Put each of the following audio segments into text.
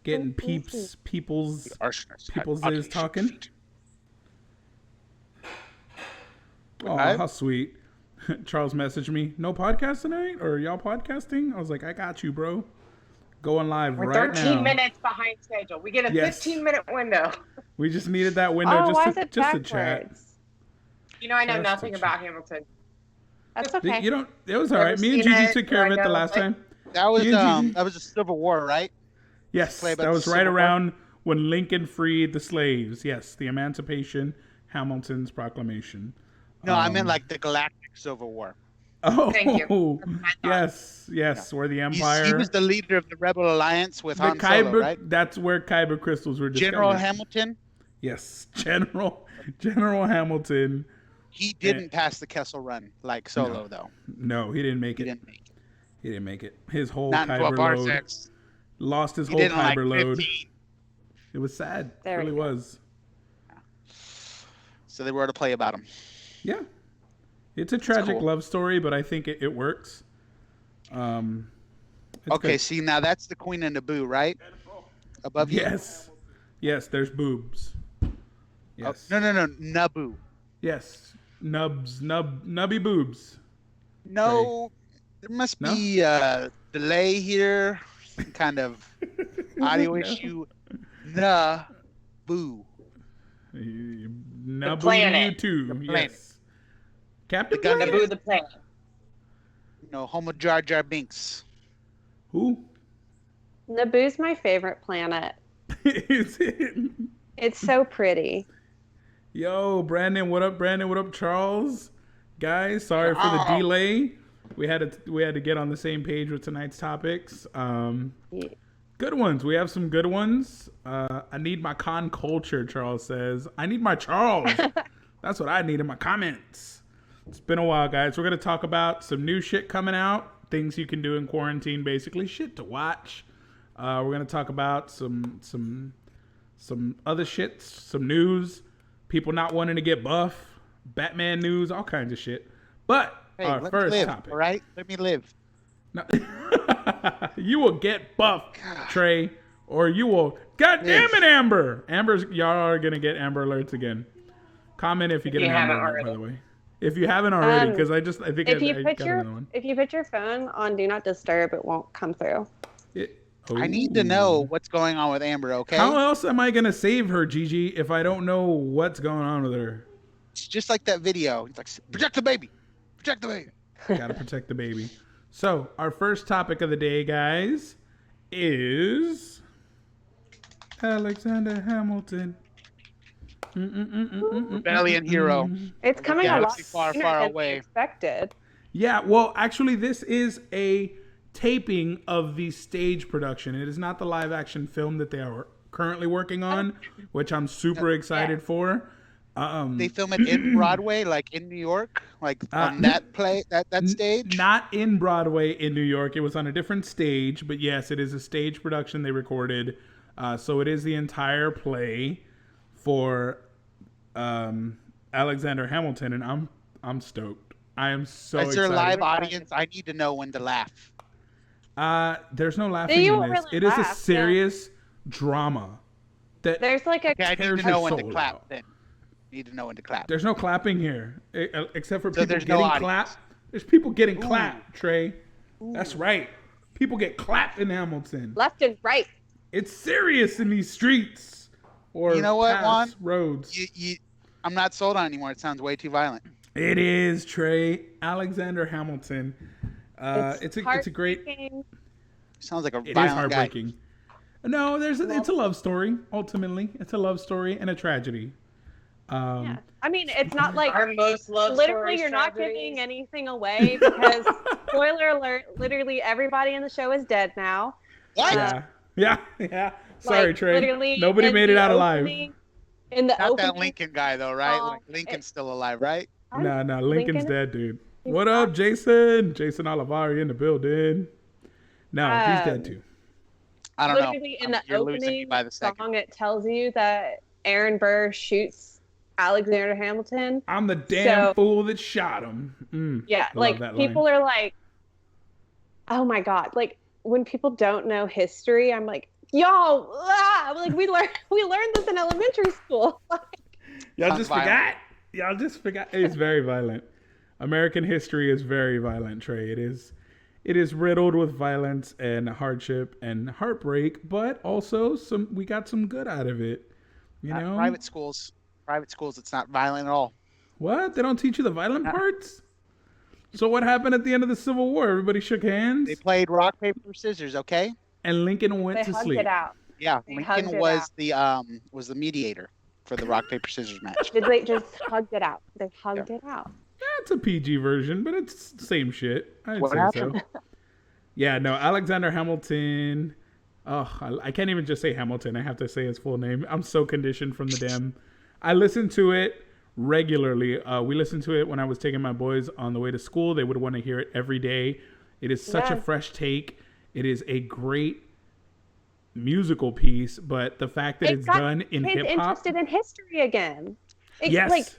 getting people's is talking. Oh, how sweet. Charles messaged me, no podcast tonight? Or y'all podcasting? I was like, I got you, bro. Going live We're right now. 13 minutes behind schedule. We get a 15-minute window. We just needed that window just to chat. You know, I know nothing about Hamilton. That's okay. You don't. It was all right. Me and Gigi took care of it the last time. That was a Civil War, right? Yes, that was right around when Lincoln freed the slaves. Yes, the Emancipation, Hamilton's Proclamation. No, I meant like the Galactic Civil War. Oh, thank you. Yes, where the Empire. He was the leader of the Rebel Alliance with Han Solo, right? That's where Kyber crystals were discovered. General Hamilton. Yes, General Hamilton. He didn't pass the Kessel Run like Solo, though. No, he didn't make it. He didn't make it. His whole Kyber load. Lost his whole Kyber load. It was sad. It really was. So they wrote a play about him. Yeah. It's a tragic love story, but I think it works. Okay, see, now that's the Queen of Naboo, right? Above you? Yes, there's boobs. Yes. Oh, no, Naboo. Yes, nubby boobs. No, there must be a delay here, some kind of audio issue. Naboo. The planet. Yes. Captain Naboo the planet. No, Homo Jar Jar Binks. Who? Naboo's my favorite planet. Is it? It's so pretty. Yo, Brandon, what up, Brandon? What up, Charles? Guys, sorry for the delay. We had to get on the same page with tonight's topics. Good ones. We have some good ones. I need my con culture, Charles says. I need my Charles. That's what I need in my comments. It's been a while, guys. We're going to talk about some new shit coming out. Things you can do in quarantine, basically. Shit to watch. We're going to talk about some other shit, some news. People not wanting to get buff. Batman news, all kinds of shit. But our first topic. All right? Let me live. No. You will get buff, Trey, or you will. God damn it, Amber! Y'all are gonna get Amber alerts again. Comment if you get an Amber alert, by the way. If you haven't already, because I think if you put your phone on Do Not Disturb, it won't come through. I need to know what's going on with Amber. Okay. How else am I gonna save her, Gigi, if I don't know what's going on with her? It's just like that video. It's like, protect the baby. Protect the baby. Gotta protect the baby. So, our first topic of the day, guys, is Alexander Hamilton. Rebellion hero. It's coming a lot far away. Expected. Yeah, well, actually, this is a taping of the stage production. It is not the live-action film that they are currently working on, which I'm super excited for. They film it in Broadway, like in New York, like on that stage? Not in Broadway in New York. It was on a different stage, but yes, it is a stage production they recorded. So it is the entire play for Alexander Hamilton, and I'm stoked. I am so excited. Is there a live audience? I need to know when to laugh. There's no laughing in this. It is a serious drama. There's like a. I need to know when to clap then. Need to know when to clap. There's no clapping here, except for people getting clapped. There's people getting clapped, Trey. That's right. People get clapped in Hamilton. Left and right. It's serious in these streets or you know what, Juan? Roads. I'm not sold on it anymore. It sounds way too violent. It is, Trey. Alexander Hamilton. It's a great. Sounds like a violent guy. It is heartbreaking. No, it's a love story. Ultimately, it's a love story and a tragedy. Yeah. I mean, it's not like our most love literally you're not giving anything away because spoiler alert, literally everybody in the show is dead now. What? Yeah. Sorry, Trey. Nobody made it out alive. Not that Lincoln guy though, right? Lincoln's still alive, right? No, Lincoln's dead, dude. What up, Jason? Jason Olivari in the building. No, he's dead too. I don't know. Literally in the opening song, it tells you that Aaron Burr shoots Alexander Hamilton. I'm the damn fool that shot him. Yeah, like people are like, oh my god, like when people don't know history, I'm like, y'all, like we learned this in elementary school. Y'all just forgot. Y'all just forgot. It's very violent. American history is very violent, Trey. It is riddled with violence and hardship and heartbreak, but also we got some good out of it. You know? Private schools, it's not violent at all. What? They don't teach you the violent parts? So what happened at the end of the Civil War? Everybody shook hands? They played rock, paper, scissors, okay? And Lincoln went to sleep. They hugged it out. Yeah, Lincoln was the mediator for the rock, paper, scissors match. They just hugged it out. They hugged it out. That's a PG version, but it's the same shit. I'd What say happened? so. Yeah, no, Alexander Hamilton. Oh, I can't even just say Hamilton. I have to say his full name. I'm so conditioned from the damn. I listen to it regularly. We listened to it when I was taking my boys on the way to school. They would want to hear it every day. It is such a fresh take. It is a great musical piece, but the fact that it's done in hip hop. Interested in history again. Yes.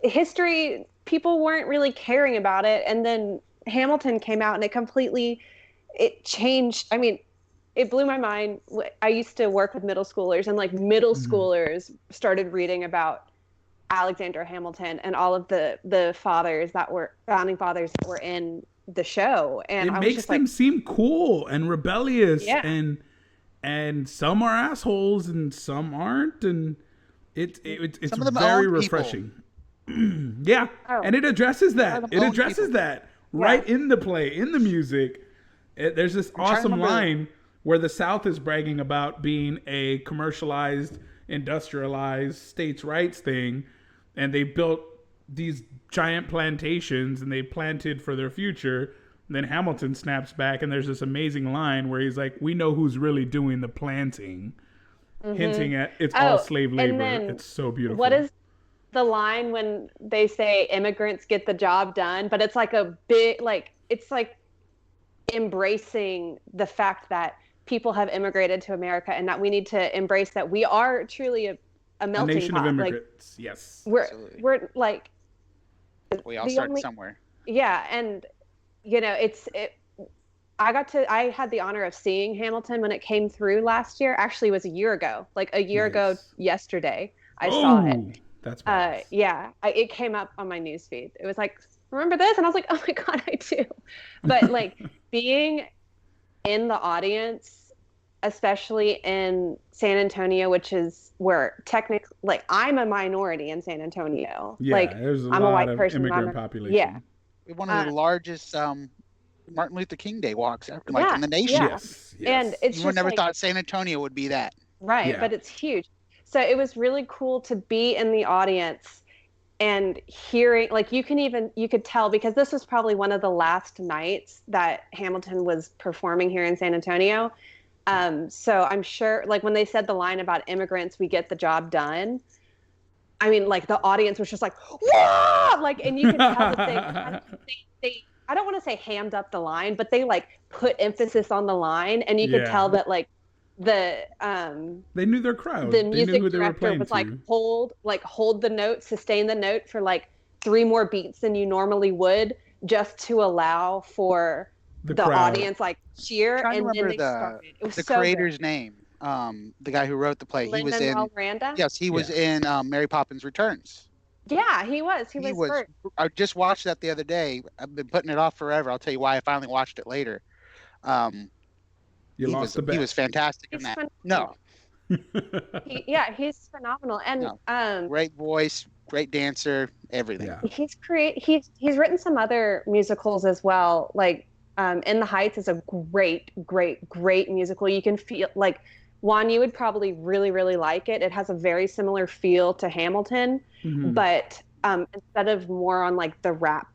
History, people weren't really caring about it, and then Hamilton came out and it changed. I mean, it blew my mind. I used to work with middle schoolers, and like middle schoolers started reading about Alexander Hamilton and all of the founding fathers that were in the show, and it makes them seem cool and rebellious, and some are assholes and some aren't, and it's very refreshing. Yeah, and it addresses that. It addresses that right in the play, in the music. There's this awesome line where the South is bragging about being a commercialized, industrialized states' rights thing, and they built these giant plantations and they planted for their future. And then Hamilton snaps back, and there's this amazing line where he's like, "We know who's really doing the planting," hinting at it's all slave labor. It's so beautiful. What is the line when they say immigrants get the job done? But it's like a big, like, it's like embracing the fact that people have immigrated to America and that we need to embrace that we are truly a melting nation pot. Of immigrants. Like, yes. We're like, we all started somewhere. Yeah. And you know, I had the honor of seeing Hamilton when it came through last year. Actually, it was a year ago, like a year ago yesterday. I saw it. That's it came up on my newsfeed. It was like, remember this? And I was like, oh my God, I do. But like being in the audience, especially in San Antonio, which is where technically, like, I'm a minority in San Antonio. Yeah, like, there's a I'm lot a white of person. immigrant population. Yeah. One of the largest Martin Luther King Day walks in the nation. Yes. And it's you just never like, thought San Antonio would be that. Right, but it's huge. So it was really cool to be in the audience and hearing, like, you could tell, because this was probably one of the last nights that Hamilton was performing here in San Antonio. So I'm sure, like, when they said the line about immigrants, we get the job done, I mean, like, the audience was just like, whoa! Like, and you could tell that they I don't want to say hammed up the line, but they like put emphasis on the line, and you could tell that like they knew their crowd. The music director was like, hold the note, sustain the note for like 3 more beats than you normally would, just to allow for the audience like cheer. And then they started. It was the so creator's good. name. The guy who wrote the play. He was in Miranda? Yes, he was in Mary Poppins Returns. Yeah, he was. He was. I just watched that the other day. I've been putting it off forever. I'll tell you why. I finally watched it later. You lost the bet. He was fantastic in that. No. He's phenomenal, and great voice, great dancer, everything. Yeah. He's written some other musicals as well. Like In the Heights is a great musical. You can feel like, Juan, you would probably really, really like it. It has a very similar feel to Hamilton, but instead of more on like the rap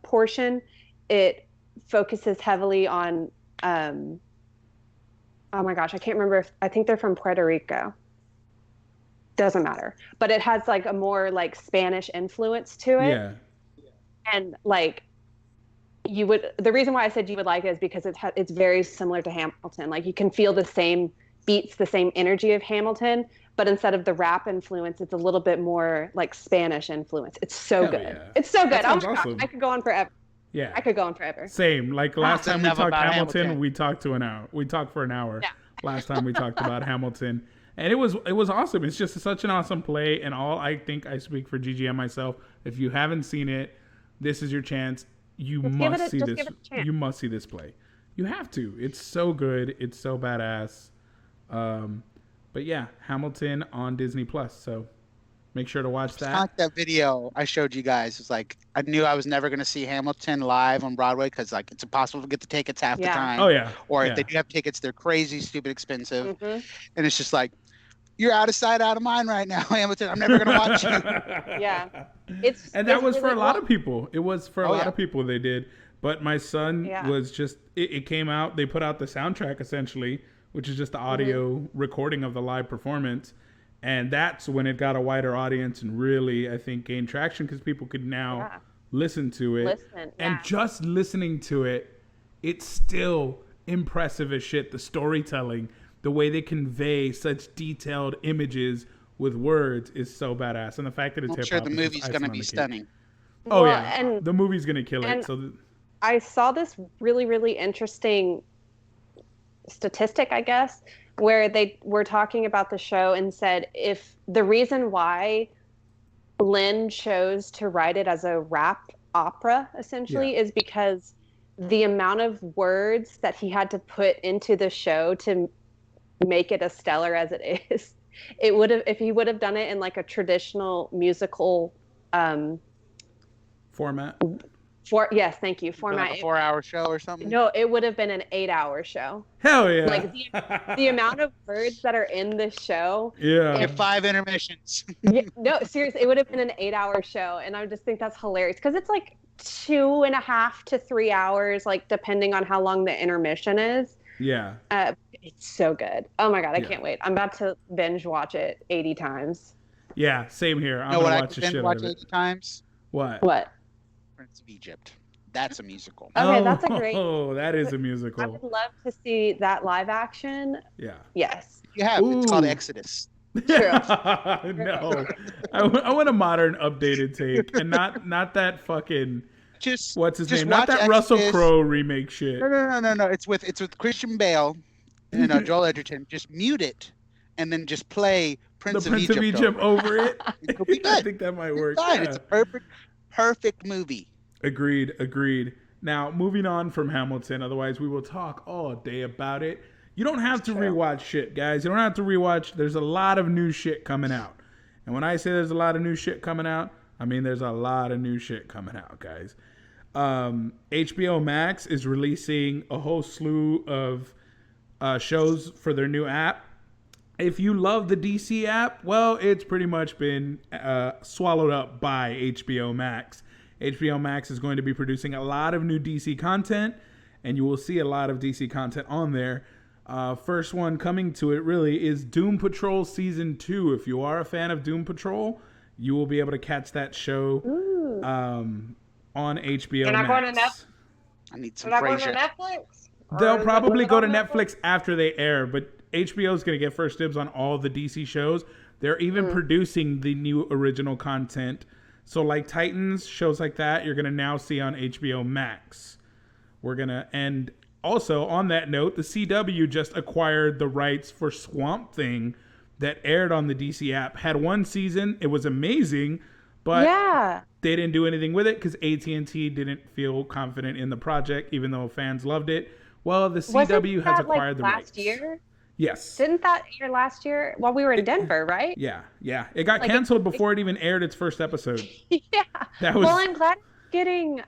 portion, it focuses heavily on, oh my gosh, I can't remember. I think they're from Puerto Rico. Doesn't matter. But it has like a more like Spanish influence to it. Yeah. And like, the reason why I said you would like it is because it's very similar to Hamilton. Like, you can feel the same beats, the same energy of Hamilton, but instead of the rap influence, it's a little bit more like Spanish influence. It's so good. Yeah. It's so good. Awesome. I could go on forever. Yeah. I could go on forever. Same. Like last time we Enough talked about Hamilton, Hamilton. we talked to an hour. We talked for an hour. Yeah. Last time we talked about Hamilton. And it was awesome. It's just such an awesome play. And I think I speak for Gigi and myself. If you haven't seen it, this is your chance. You must see this. You must see this play. You have to. It's so good. It's so badass. But yeah, Hamilton on Disney Plus. So make sure to watch that. Like that video I showed you guys. It's like I knew I was never going to see Hamilton live on Broadway because like it's impossible to get the tickets half the time. Oh yeah. Or yeah. if they do have tickets, they're crazy, stupid expensive. Mm-hmm. And it's just like, you're out of sight, out of mind right now, Hamilton. I'm never going to watch you. Yeah. And that was for a lot of people. It was for a lot yeah. of people they did. But my son was just, it came out, they put out the soundtrack essentially, which is just the audio recording of the live performance. And that's when it got a wider audience and really, I think, gained traction because people could now listen to it. And just listening to it, it's still impressive as shit. The storytelling, the way they convey such detailed images with words is so badass. And the fact that it's hip-hop. I'm sure the movie's going to be stunning. Oh, yeah. And the movie's going to kill it. So I saw this really, really interesting statistic, I guess, where they were talking about the show and said if the reason why Lin chose to write it as a rap opera, essentially, is because the amount of words that he had to put into the show to make it as stellar as it is, it would have, if he would have done it in like a traditional musical format. Yes, thank you. Format. Like a 4-hour show or something? No, it would have been an 8-hour show. Hell yeah. Like the amount of words that are in this show. Yeah. Get 5 intermissions. No, seriously, it would have been an 8-hour show. And I just think that's hilarious because it's like 2.5 to 3 hours, like depending on how long the intermission is. Yeah. It's so good. Oh my God, I can't wait. I'm about to binge watch it 80 times. Yeah, same here. I'm going to watch the shit out of it. 80 times? What? Prince of Egypt. That's a musical. Okay, that's a great. Oh, that is a musical. I would love to see that live action. Yeah. Yes. You have. It's called Exodus. True. No. I want a modern, updated take, and not that fucking. What's his name? Not that Exodus. Russell Crowe remake shit. No. It's with Christian Bale and Joel Edgerton. Just mute it, and then just play Prince of Egypt over it. It'll be good. I think that might work. Fine. Yeah. It's a perfect movie. Agreed. Now, moving on from Hamilton, otherwise we will talk all day about it. You don't have to rewatch shit, guys. You don't have to rewatch. There's a lot of new shit coming out. And when I say there's a lot of new shit coming out, I mean there's a lot of new shit coming out, guys. HBO Max is releasing a whole slew of shows for their new app. If you love the DC app, well, it's pretty much been swallowed up by HBO Max. HBO Max is going to be producing a lot of new DC content, and you will see a lot of DC content on there. First one coming to it really is Doom Patrol Season 2. If you are a fan of Doom Patrol, you will be able to catch that show on HBO They're not Max. going to Netflix? I need some They're not going to Frasier. Netflix? They'll probably go to Netflix after they air, but HBO is going to get first dibs on all the DC shows. They're even producing the new original content. So like Titans, shows like that, you're going to now see on HBO Max. And also on that note, the CW just acquired the rights for Swamp Thing that aired on the DC app. Had one season. It was amazing, but they didn't do anything with it because AT&T didn't feel confident in the project, even though fans loved it. Well, the CW has acquired the rights. Last year? Yes. Didn't that air last year while we were in Denver, right? Yeah. It got canceled before it even aired its first episode. Yeah. That was, well, I'm glad it's getting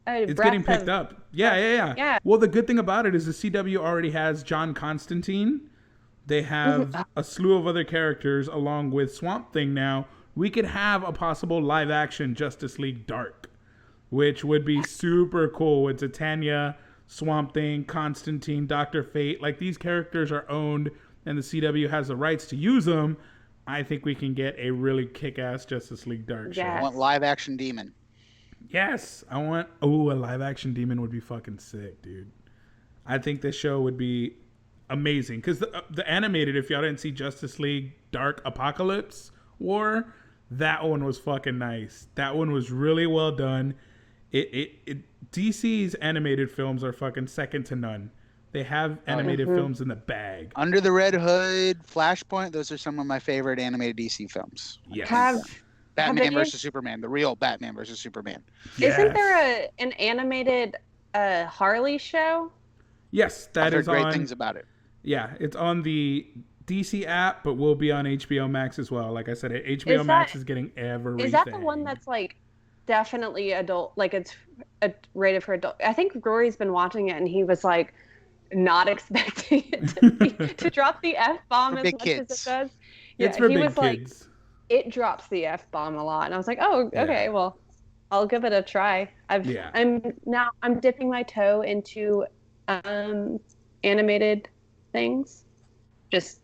it's getting picked up. Yeah. Well, the good thing about it is the CW already has John Constantine. They have a slew of other characters along with Swamp Thing now. We could have a possible live action Justice League Dark, which would be super cool with Titania, Swamp Thing, Constantine, Dr. Fate. Like, these characters are owned and the CW has the rights to use them. I think we can get a really kick-ass Justice League Dark show. I want live action Demon. Yes, I want... Oh, a live action Demon would be fucking sick, dude. I think this show would be amazing. Because the animated, if y'all didn't see Justice League Dark Apocalypse War, that one was fucking nice. That one was really well done. DC's animated films are fucking second to none. They have animated films in the bag. Under the Red Hood, Flashpoint, those are some of my favorite animated DC films. Yes. Batman versus Superman, the real Batman versus Superman. Yes. Isn't there an animated Harley show? Yes, that is great things about it. Yeah, it's on the DC app, but will be on HBO Max as well. Like I said, HBO Max is getting everything. Is that the one that's like definitely adult? Like it's rated for adult? I think Rory's been watching it, and he was like not expecting it to drop the F-bomb as much as it does. Yeah, it's for he big was kids. Like, it drops the F-bomb a lot, and I was like, oh, okay, well, I'll give it a try. I'm dipping my toe into animated things, just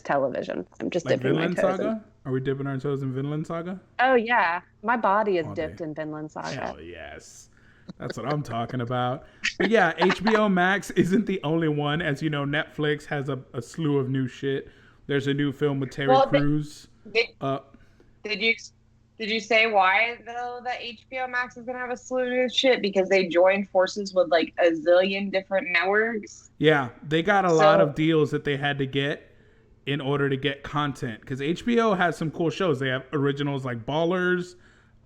television. I'm just like dipping Vinland my toes. Saga? Are we dipping our toes in Vinland Saga? Oh yeah, my body is dipped in Vinland Saga. Hell yes. That's what I'm talking about. But yeah, HBO Max isn't the only one. As you know, Netflix has a slew of new shit. There's a new film with Terry Crews. Did you say why though that HBO Max is gonna have a slew of new shit? Because they joined forces with like a zillion different networks. Yeah, they got a lot of deals that they had to get in order to get content. Because HBO has some cool shows. They have originals like Ballers.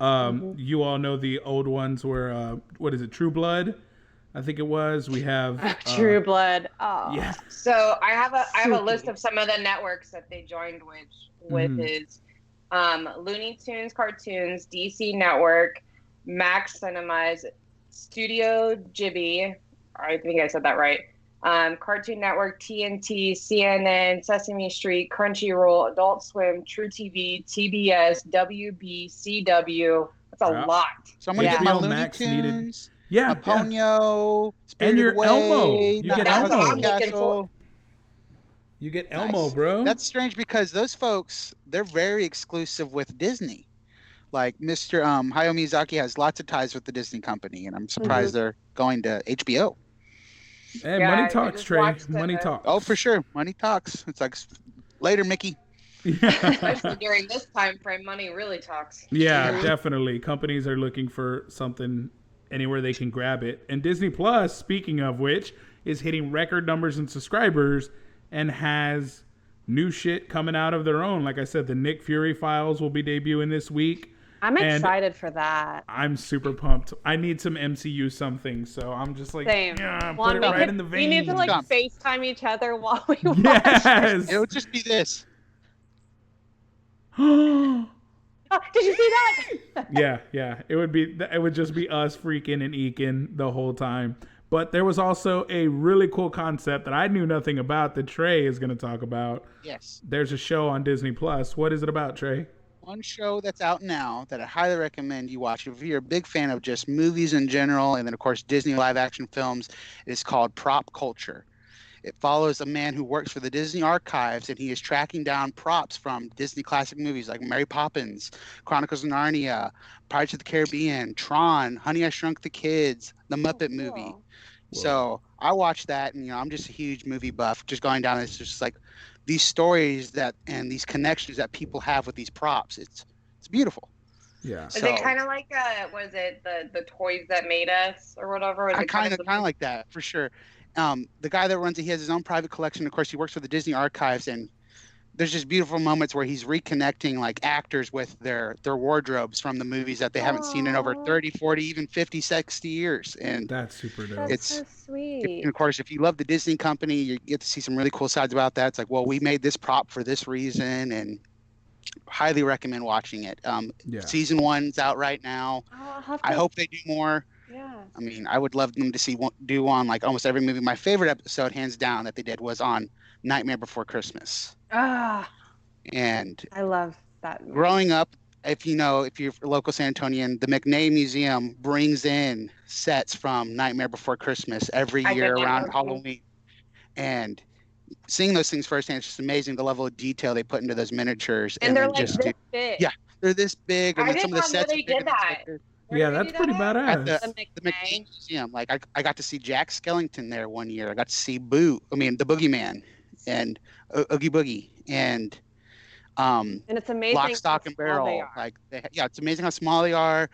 You all know the old ones were what is it, True Blood? I think it was. We have True Blood. Oh. Yeah. So I have a list of some of the networks that they joined with is Looney Tunes cartoons, DC Network, Max Cinemas, Studio Ghibli. I think I said that right. Cartoon Network, TNT, CNN, Sesame Street, Crunchyroll, Adult Swim, True TV, TBS, WB, CW. That's a lot. So I'm gonna get my Looney Tunes. Yeah, Ponyo, and your Away, Elmo. You get Elmo. Castle. You get Elmo, bro. That's strange because those folks, they're very exclusive with Disney. Like Mr. Hayao Miyazaki has lots of ties with the Disney company, and I'm surprised they're going to HBO. Hey, money talks, Trey. Money talks. Oh, for sure. Money talks. It's like, later, Mickey. Especially during this time frame, money really talks. Yeah, definitely. Companies are looking for something anywhere they can grab it. And Disney Plus, speaking of which, is hitting record numbers in subscribers and has new shit coming out of their own. Like I said, the Nick Fury files will be debuting this week. I'm excited for that. I'm super pumped. I need some MCU something, so I'm just like, same. Yeah, put it right in the vein. We need to like FaceTime each other while we watch. Yes. It would just be this. Oh, did you see that? Yeah. It would just be us freaking and eking the whole time. But there was also a really cool concept that I knew nothing about that Trey is going to talk about. Yes. There's a show on Disney Plus. What is it about, Trey? One show that's out now that I highly recommend you watch if you're a big fan of just movies in general, and then of course Disney live action films. It's called Prop Culture. It follows a man who works for the Disney Archives, and he is tracking down props from Disney classic movies like Mary Poppins, Chronicles of Narnia, Pirates of the Caribbean, Tron, Honey, I Shrunk the Kids, The Muppet Movie. Whoa. So I watched that, and I'm just a huge movie buff. Just going down, it's just like these stories and these connections that people have with these props. It's beautiful. Yeah. Is it kind of like was it the toys that made us or whatever? I kind of like that for sure. The guy that runs it, he has his own private collection. Of course, he works for the Disney Archives, and there's just beautiful moments where he's reconnecting like actors with their wardrobes from the movies that they haven't seen in over 30, 40, even 50, 60 years. And that's super dope. That's so sweet. And of course, if you love the Disney company, you get to see some really cool sides about that. It's like, well, we made this prop for this reason, and highly recommend watching it. Season 1's out right now. I hope they do more. Yeah. I mean, I would love them to do on like almost every movie. My favorite episode, hands down, that they did was on Nightmare Before Christmas. And I love that movie. Growing up, if you're a local San Antonian, the McNay Museum brings in sets from Nightmare Before Christmas every year around Halloween. And seeing those things firsthand, it's just amazing the level of detail they put into those miniatures. And they're like this big. Yeah, they're this big. I some of the sets they did that. Yeah, that's pretty badass. At the McNay Museum, like I got to see Jack Skellington there one year. I got to see the Boogeyman, and Oogie Boogie, and And it's amazing. Lock, stock, and how small they barrel. are. Like, it's amazing how small they are.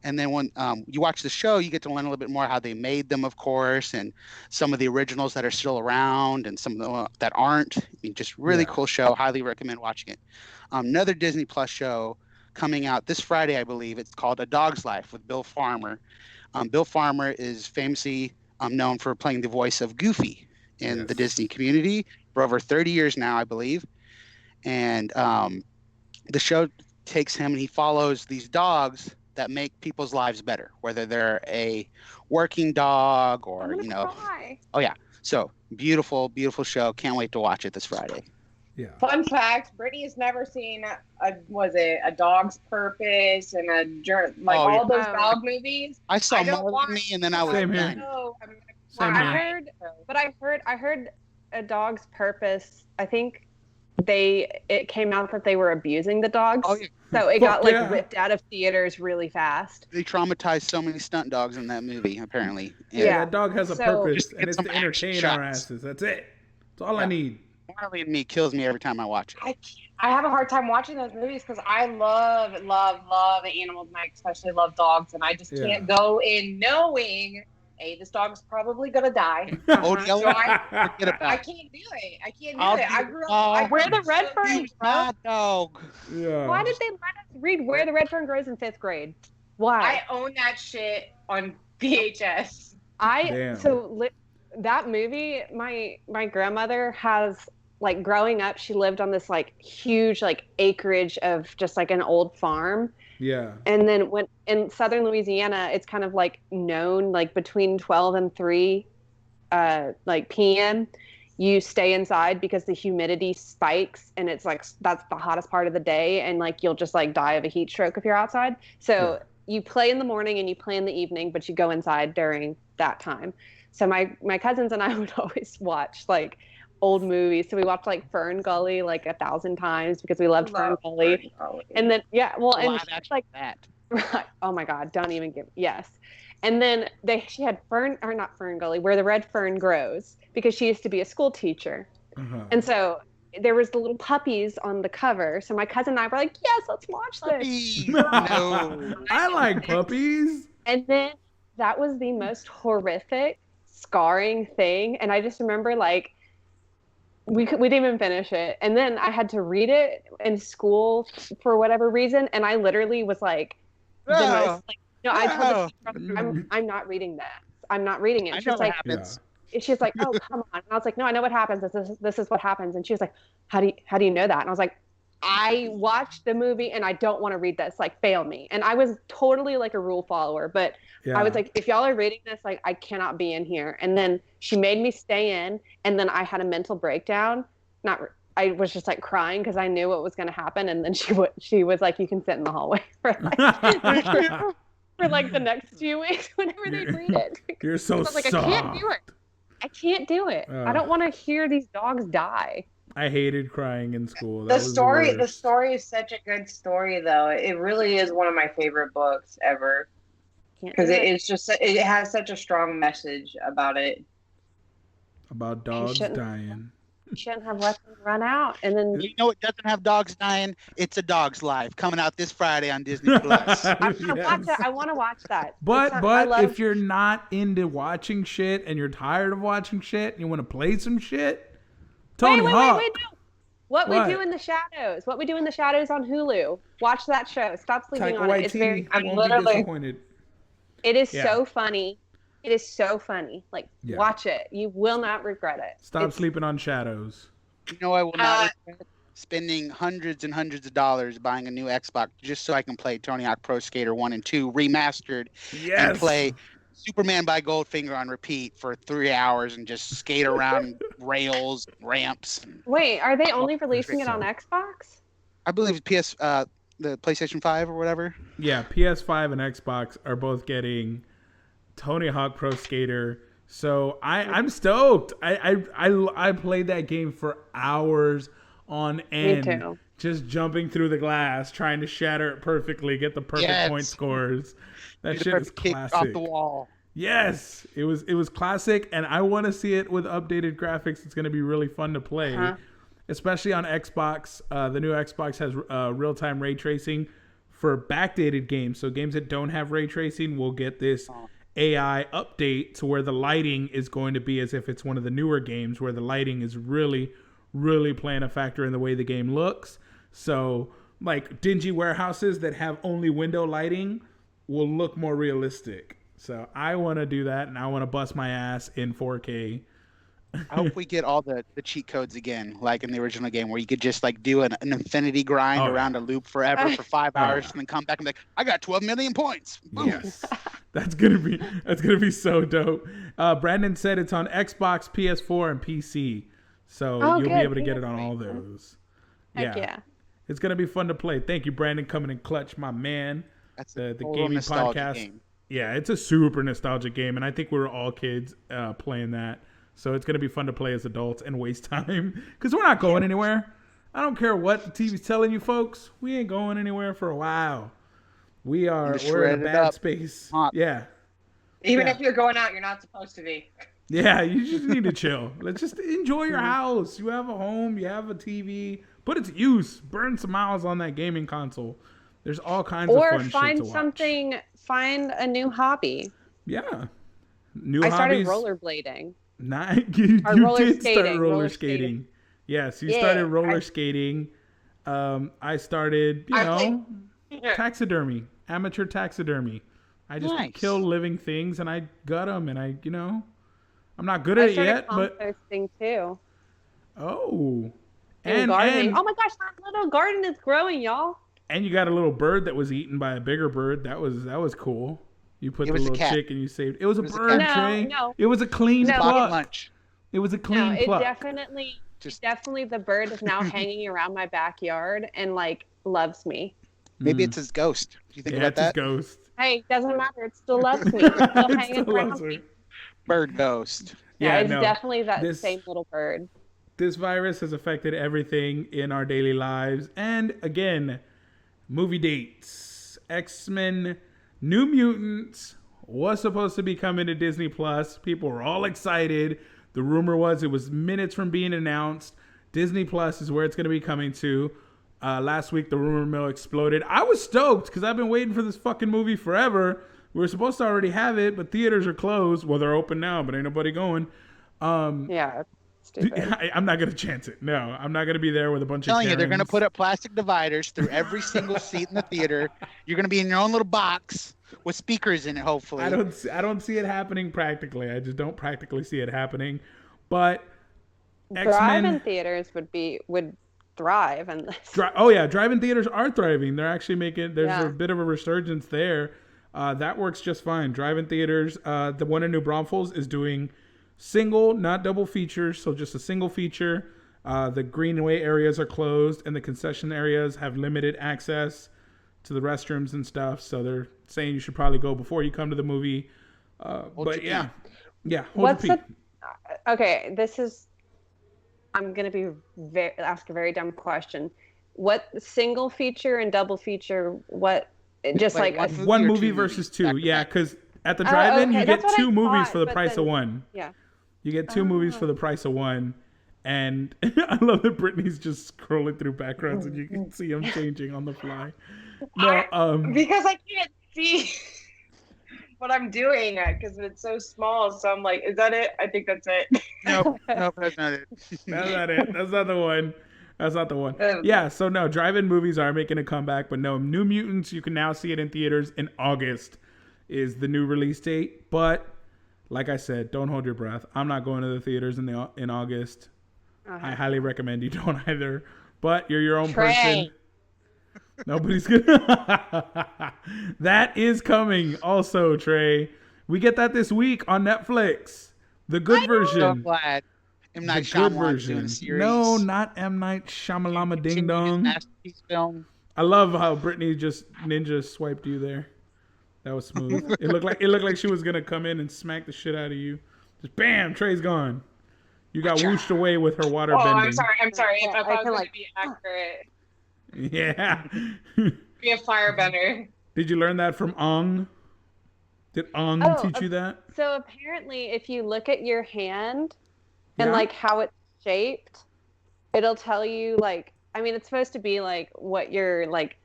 And then when you watch the show, you get to learn a little bit more how they made them, of course, and some of the originals that are still around and some of the that aren't. I mean, just really cool show. Highly recommend watching it. Another Disney Plus show coming out this Friday, I believe. It's called A Dog's Life with Bill Farmer. Bill Farmer is famously known for playing the voice of Goofy in the Disney community for over 30 years now, I believe. And the show takes him and he follows these dogs that make people's lives better, whether they're a working dog or, cry. Oh, yeah. So beautiful, beautiful show. Can't wait to watch it this Friday. Yeah. Fun fact: Brittany has never seen A Dog's Purpose and all those dog movies. I saw Marley and then I was Same done. here. I heard A Dog's Purpose. I think it came out that they were abusing the dogs. Oh, yeah. So it got ripped out of theaters really fast. They traumatized so many stunt dogs in that movie, apparently. Yeah, that dog has a purpose, and it's some to entertain our asses. That's it. That's all I need. Marley and Me kills me every time I watch it. I have a hard time watching those movies because I love the animals, and I especially love dogs, and I just can't go in knowing this dog's probably gonna die. So I can't do it. I can't do it. I grew up. Where the Red Fern Grows. Dog. Yeah. Why did they let us read Where the Red Fern Grows in 5th grade? Why? I own that shit on VHS. That movie, my grandmother has, like, growing up, she lived on this like huge like acreage of just like an old farm. Yeah. And then when in southern Louisiana, it's kind of like known, like between 12 and 3 like p.m. you stay inside because the humidity spikes and it's like that's the hottest part of the day, and like you'll just like die of a heat stroke if you're outside. So you play in the morning and you play in the evening, but you go inside during that time. So my cousins and I would always watch like old movies. So we watched like Fern Gully like 1,000 times because we loved Fern Gully. And then and she's like that. Right. Oh my God, don't even and then she had not Fern Gully, Where the Red Fern Grows, because she used to be a school teacher. And so there was the little puppies on the cover. So my cousin and I were like, yes, let's watch this. No. I like puppies. And then that was the most horrific, scarring thing. And I just remember like, we didn't even finish it. And then I had to read it in school for whatever reason. And I literally was like, I told the teacher, I'm not reading that. I'm not reading it. She's like, she's like, oh, come on. And I was like, no, I know what happens. This is what happens. And she was like, how do you know that? And I was like, I watched the movie and I don't want to read this. Like, fail me. And I was totally like a rule follower, but I was like, if y'all are reading this, like, I cannot be in here. And then she made me stay in, and then I had a mental breakdown. I was just like crying because I knew what was going to happen. And then she was like, you can sit in the hallway for like the next few weeks whenever they'd read it. You're so soft. I can't do it. I can't do it. I don't want to hear these dogs die. I hated crying in school. The story is such a good story, though. It really is one of my favorite books ever. Because it has such a strong message about it. About dogs dying. You shouldn't have let them run out. And then it doesn't have dogs dying. It's A Dog's Life, coming out this Friday on Disney Plus. I'm gonna watch it. I want to watch that. But if you're not into watching shit and you're tired of watching shit and you want to play some shit, Tony Hawk. Wait, no. What We Do in the Shadows. What We Do in the Shadows on Hulu. Watch that show. Stop sleeping on it. It's very. I'm literally disappointed. It is so funny. It is so funny. Like, watch it. You will not regret it. Stop sleeping on Shadows. You know, I will not regret spending hundreds and hundreds of dollars buying a new Xbox just so I can play Tony Hawk Pro Skater 1 and 2 remastered and play Superman by Goldfinger on repeat for 3 hours and just skate around rails, ramps. Wait, are they only releasing it on Xbox? I believe the PlayStation 5 or whatever. Yeah, PS5 and Xbox are both getting Tony Hawk Pro Skater. So I'm stoked. I played that game for hours on end. Me too. Just jumping through the glass, trying to shatter it perfectly, get the perfect point scores. That shit is classic. Off the wall. Yes, it was classic, and I want to see it with updated graphics. It's going to be really fun to play. especially on Xbox. The new Xbox has real-time ray tracing for backdated games. So games that don't have ray tracing will get this AI update to where the lighting is going to be as if it's one of the newer games, where the lighting is really, really playing a factor in the way the game looks. So like dingy warehouses that have only window lighting will look more realistic. So I want to do that, and I want to bust my ass in 4K. I hope we get all the cheat codes again, like in the original game, where you could just like do an infinity grind around a loop forever for 5 hours, and then come back and be like, I got 12 million points. Boom. Yes, that's gonna be so dope. Brandon said it's on Xbox, PS4, and PC, so you'll be able to get it on all those. Heck yeah. It's gonna be fun to play. Thank you, Brandon, coming in clutch, my man. That's the gaming podcast. Game. Yeah, it's a super nostalgic game, and I think we were all kids playing that. So it's going to be fun to play as adults and waste time because we're not going anywhere. I don't care what the TV's telling you, folks. We ain't going anywhere for a while. We're in a bad space. Yeah. Even if you're going out, you're not supposed to be. Yeah, you just need to chill. Let's just enjoy your house. You have a home. You have a TV. Put it to use. Burn some miles on that gaming console. There's all kinds of fun shit to watch. Find a new hobby. Yeah. I started rollerblading. You did start roller skating. Yes, you started roller skating. I started, taxidermy, amateur taxidermy. I just kill living things and I gut them, and I'm not good at it yet, but composting too. Oh, and gardening. Oh my gosh, that little garden is growing, y'all. And you got a little bird that was eaten by a bigger bird. That was cool. You put the little chick and you saved. It was a bird, Trey. No. It was a clean pluck. Lunch. It was a clean pluck. Definitely the bird is now hanging around my backyard and like loves me. Maybe it's his ghost. Do you think about that? It's his ghost. Hey, doesn't matter. It still loves me. It's still hanging around me. Bird ghost. Yeah, it's definitely that same little bird. This virus has affected everything in our daily lives. And again, movie dates. X-Men New Mutants was supposed to be coming to Disney Plus. People were all excited. The rumor was it was minutes from being announced. Disney Plus is where it's going to be coming to. Last week, the rumor mill exploded. I was stoked because I've been waiting for this fucking movie forever. We were supposed to already have it, but theaters are closed. Well, they're open now, but ain't nobody going. Yeah, stupid. I'm not going to chance it. No, I'm not going to be there with a bunch of Karens. They're going to put up plastic dividers through every single seat in the theater. You're going to be in your own little box with speakers in it, hopefully. I don't see it happening practically. I just don't practically see it happening. But drive-in theaters would thrive. Drive-in theaters are thriving. They're actually making. There's a bit of a resurgence there. That works just fine. Drive-in theaters. The one in New Braunfels is doing single, not double features, so just a single feature. The greenway areas are closed, and the concession areas have limited access to the restrooms and stuff. So they're saying you should probably go before you come to the movie. Hold your pee. Okay, I'm going to ask a very dumb question. What single feature and double feature? One movie versus two? Yeah, because at the drive-in you get two movies for the price of one. Yeah. You get two movies for the price of one. And I love that Brittany's just scrolling through backgrounds and you can see them changing on the fly. No, because I can't see what I'm doing because it's so small. So I'm like, is that it? I think that's it. Nope, that's not it. That's not it. That's not the one. That's not the one. Yeah, so no, drive-in movies are making a comeback, but no, New Mutants, you can now see it in theaters in August is the new release date. But like I said, don't hold your breath. I'm not going to the theaters in August. I highly recommend you don't either. But you're your own person. Nobody's gonna. That is coming also, Trey. We get that this week on Netflix. The good version. So glad M. Night Shyamalan's doing a series. No, not M. Night Shyamalama Ding Dong. Masterpiece film. I love how Brittany just ninja swiped you there. That was smooth. It looked like she was gonna come in and smack the shit out of you. Just bam, Trey's gone. You got whooshed away with her water bending. I'm sorry. If I was going to be accurate. Yeah. Be a firebender. Did you learn that from Ong? Did Ong teach you that? So apparently if you look at your hand and like how it's shaped, it'll tell you like, I mean, it's supposed to be like what your like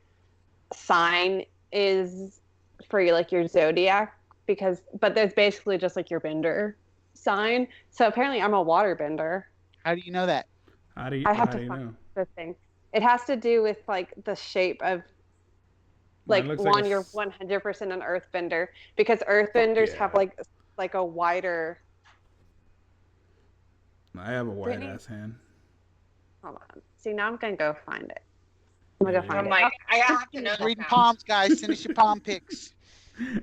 sign is for your like your zodiac, but there's basically just like your bender sign. So apparently I'm a water bender. How do you know that? I have to find the thing. It has to do with like the shape of like one, you're 100% an earthbender, because earthbenders have like a wider. I have a wide ass hand. Hold on. See, now I'm gonna go find it. I'm gonna go find it. Like, I have to know. Reading palms, guys. Send us your palm pics.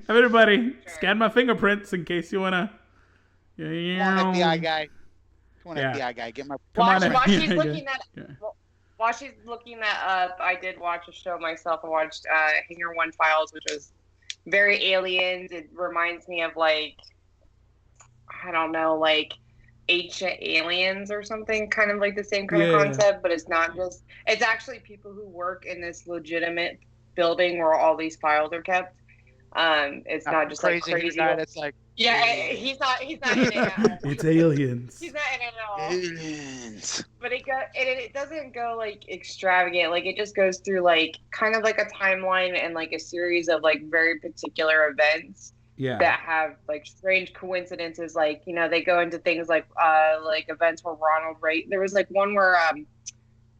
Everybody, scan my fingerprints in case you wanna. Come on, FBI guy. Come on, FBI guy. Get my. While she's looking that. While she's looking that up, I did watch a show myself. I watched Hangar One Files, which was very aliens. It reminds me of like, I don't know, like ancient aliens or something, kind of like the same kind of concept, but it's not just, it's actually people who work in this legitimate building where all these files are kept. It's not just like crazy guy that's like, he's not in it. It's aliens. He's not in it at all. Aliens. But it doesn't go like extravagant. Like it just goes through like kind of like a timeline and like a series of like very particular events that have like strange coincidences. Like, you know, they go into things like events where Ronald Reagan. There was like one where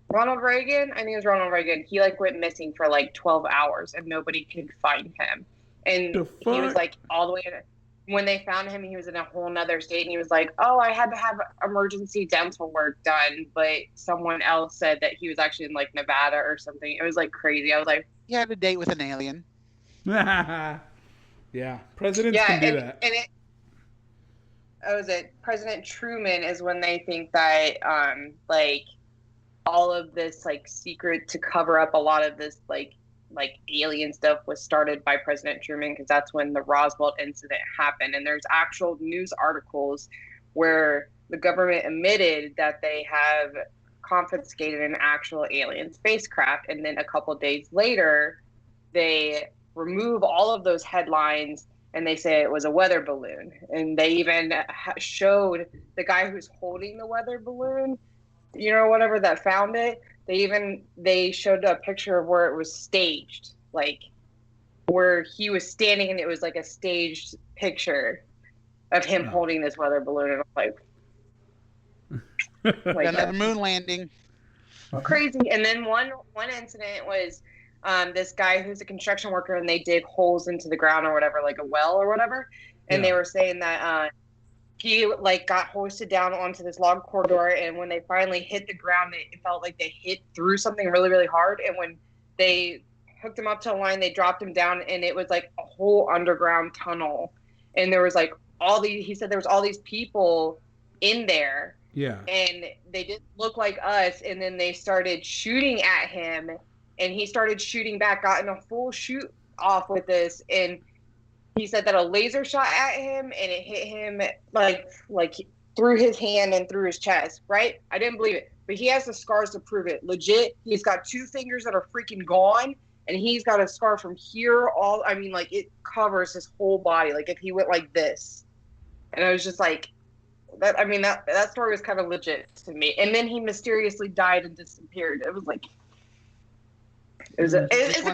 Ronald Reagan, I think it was Ronald Reagan, he like went missing for like 12 hours and nobody could find him. And he was like all the way in. When they found him, he was in a whole nother state, and he was like, "Oh, I had to have emergency dental work done," but someone else said that he was actually in like Nevada or something. It was like crazy. I was like, "You had a date with an alien." Yeah, presidents can do that. And President Truman is when they think that like all of this like secret to cover up a lot of this like alien stuff was started by President Truman, because that's when the Roswell incident happened. And there's actual news articles where the government admitted that they have confiscated an actual alien spacecraft. And then a couple days later, they remove all of those headlines and they say it was a weather balloon. And they even showed the guy who's holding the weather balloon, you know, whatever, that found it. They showed a picture of where it was staged, like where he was standing, and it was like a staged picture of him holding this weather balloon. And I'm like another moon landing. Crazy. And then one incident was this guy who's a construction worker, and they dig holes into the ground or whatever, like a well or whatever. And they were saying that he like got hoisted down onto this log corridor, and when they finally hit the ground, it felt like they hit through something really, really hard. And when they hooked him up to a line, they dropped him down, and it was like a whole underground tunnel. And there was like he said there was all these people in there. Yeah. And they didn't look like us. And then they started shooting at him, and he started shooting back, got in a full shoot off with this. And he said that a laser shot at him, and it hit him like through his hand and through his chest, right? I didn't believe it. But he has the scars to prove it. Legit, he's got 2 fingers that are freaking gone, and he's got a scar from here like it covers his whole body, like if he went like this. And I was just like, that story was kind of legit to me. And then he mysteriously died and disappeared. It was like, it's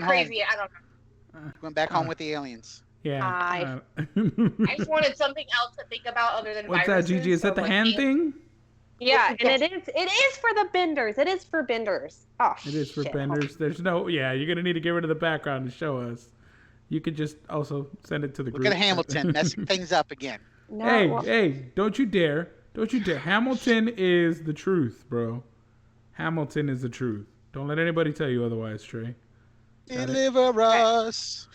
crazy. I don't know. Went back home with the aliens. Yeah. I just wanted something else to think about other than what's viruses. that, Gigi? Is that the hand thing? Yeah, and it is for the benders. It is for benders. Oh, it is for benders. There's no, you're going to need to get rid of the background to show us. You could just also send it to the group. Look at Hamilton messing things up again. No, hey, don't you dare. Don't you dare. Hamilton is the truth, bro. Hamilton is the truth. Don't let anybody tell you otherwise, Trey. Deliver us.